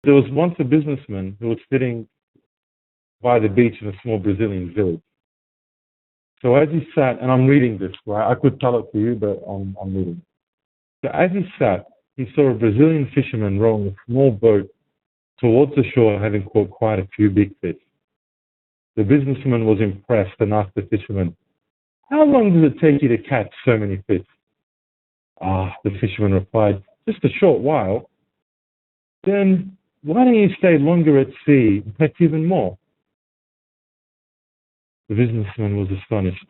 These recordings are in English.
There was once a businessman who was sitting by the beach in a small Brazilian village. So as he sat, and I'm reading this, right? I could tell it to you, but I'm reading. So as he sat, he saw a Brazilian fisherman rowing a small boat towards the shore, having caught quite a few big fish. The businessman was impressed and asked the fisherman, "How long does it take you to catch so many fish?" The fisherman replied, "Just a short while." "Then why don't you stay longer at sea and catch even more?" The businessman was astonished.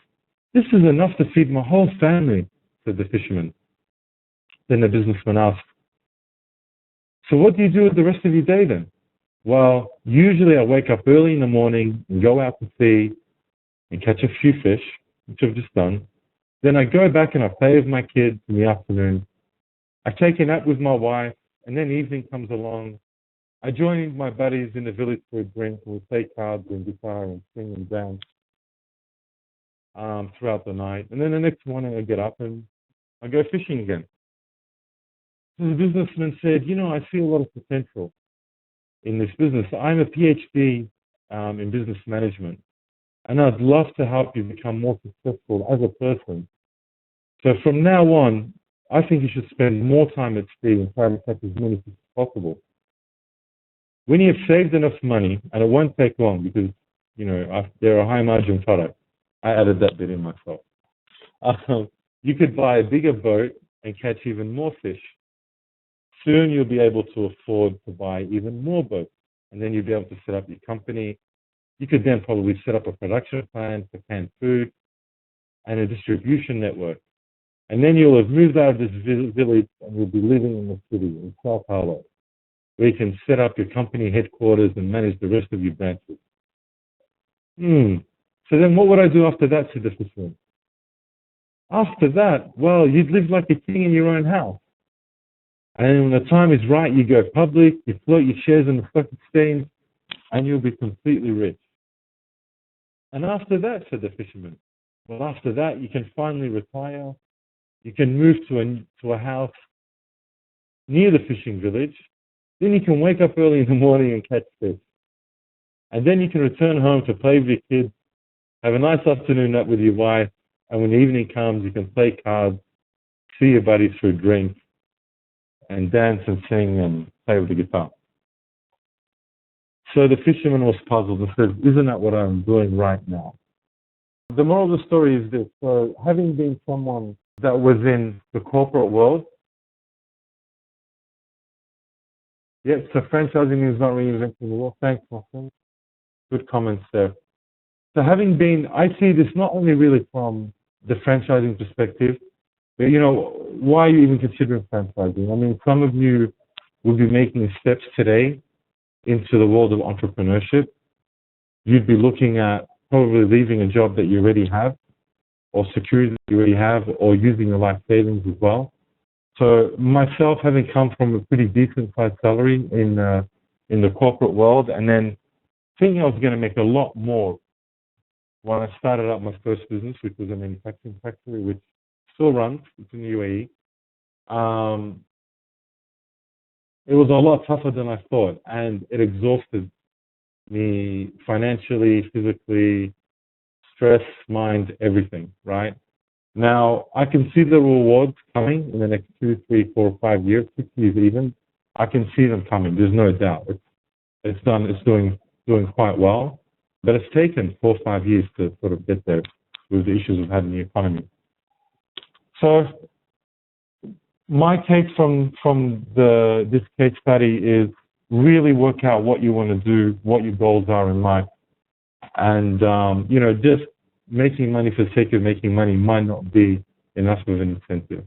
"This is enough to feed my whole family," said the fisherman. Then the businessman asked, "So what do you do with the rest of your day then?" "Well, usually I wake up early in the morning and go out to sea and catch a few fish, which I've just done. Then I go back and I play with my kids in the afternoon. I take a nap with my wife, and then evening comes along. I join in my buddies in the village for a drink, and we play cards and guitar and sing and dance throughout the night. And then the next morning I get up and I go fishing again." So the businessman said, "I see a lot of potential in this business. I'm a PhD in business management, and I'd love to help you become more successful as a person. So from now on, I think you should spend more time at sea and try to catch as many fish as possible. When you have saved enough money, and it won't take long because, they're a high margin product." I added that bit in myself. "You could buy a bigger boat and catch even more fish. Soon you'll be able to afford to buy even more boats, and then you'll be able to set up your company. You could then probably set up a production plant for canned food and a distribution network. And then you'll have moved out of this village and you'll be living in the city, in Sao Paulo, where you can set up your company headquarters and manage the rest of your branches." So then what would I do after that, said the fisherman. "After that, well, you'd live like a king in your own house. And when the time is right, you go public, you float your shares in the stock exchange, and you'll be completely rich." "And after that," said the fisherman, "well, after that, you can finally retire. You can move to a house near the fishing village. Then you can wake up early in the morning and catch fish. And then you can return home to play with your kids, have a nice afternoon nap with your wife, and when the evening comes, you can play cards, see your buddies for a drink, and dance and sing and play with the guitar." So the fisherman was puzzled and said, "Isn't that what I'm doing right now?" The moral of the story is this. So having been someone that was in the corporate world, so franchising is not reinventing the wheel. Thanks, my friend. Good comments there. So I see this not only really from the franchising perspective, but why are you even considering franchising? I mean, some of you will be making steps today into the world of entrepreneurship. You'd be looking at probably leaving a job that you already have, or security that you already have, or using your life savings as well. So myself, having come from a pretty decent sized salary in the corporate world, and then thinking I was going to make a lot more when I started up my first business, which was a manufacturing factory, which still runs. It's in the UAE. It was a lot tougher than I thought, and it exhausted me financially, physically, stress, mind, everything, right? Now, I can see the rewards coming in the next 2, 3, 4, 5 years, 6 years even. I can see them coming. There's no doubt. It's doing quite well, but it's taken 4 or 5 years to sort of get there with the issues we've had in the economy. So my take from this case study is really work out what you want to do, what your goals are in life, and just making money for the sake of making money might not be enough of an incentive.